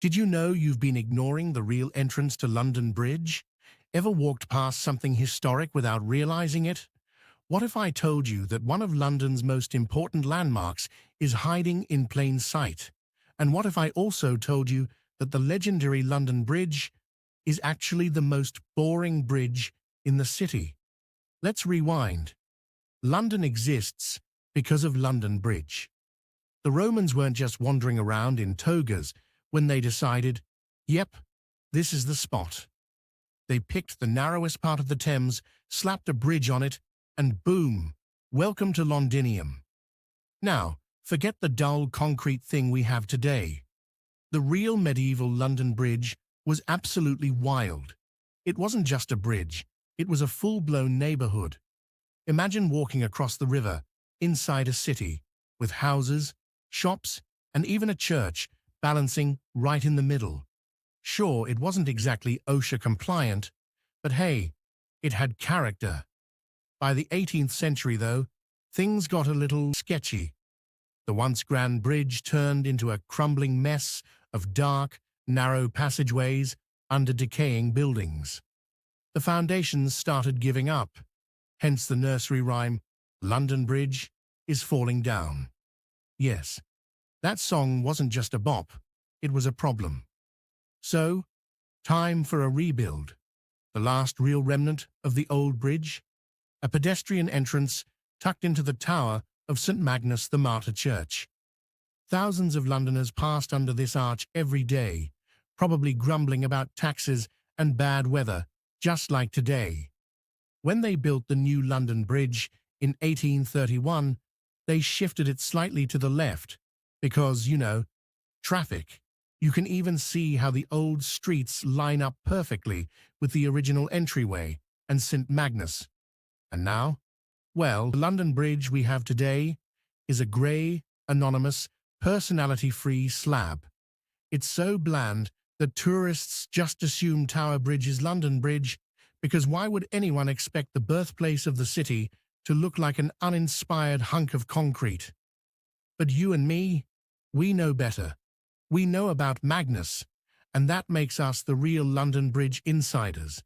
Did you know you've been ignoring the real entrance to London Bridge? Ever walked past something historic without realizing it? What if I told you that one of London's most important landmarks is hiding in plain sight? And what if I also told you that the legendary London Bridge is actually the most boring bridge in the city? Let's rewind. London exists because of London Bridge. The Romans weren't just wandering around in togas when they decided, yep, this is the spot. They picked the narrowest part of the Thames, slapped a bridge on it, and boom, welcome to Londinium. Now, forget the dull concrete thing we have today. The real medieval London Bridge was absolutely wild. It wasn't just a bridge, it was a full-blown neighborhood. Imagine walking across the river, inside a city, with houses, shops, and even a church balancing right in the middle. Sure, it wasn't exactly OSHA compliant, but hey, it had character. By the 18th century, though, things got a little sketchy. The once grand bridge turned into a crumbling mess of dark, narrow passageways under decaying buildings. The foundations started giving up, hence the nursery rhyme, "London Bridge is falling down." Yes, that song wasn't just a bop, it was a problem. So, time for a rebuild. The last real remnant of the old bridge, a pedestrian entrance tucked into the tower of St. Magnus the Martyr Church. Thousands of Londoners passed under this arch every day, probably grumbling about taxes and bad weather, just like today. When they built the new London Bridge in 1831, they shifted it slightly to the left because, traffic. You can even see how the old streets line up perfectly with the original entryway and St. Magnus. And now, well, the London Bridge we have today is a grey, anonymous, personality-free slab. It's so bland that tourists just assume Tower Bridge is London Bridge, because why would anyone expect the birthplace of the city to look like an uninspired hunk of concrete? But you and me, we know better. We know about Magnus, and that makes us the real London Bridge insiders.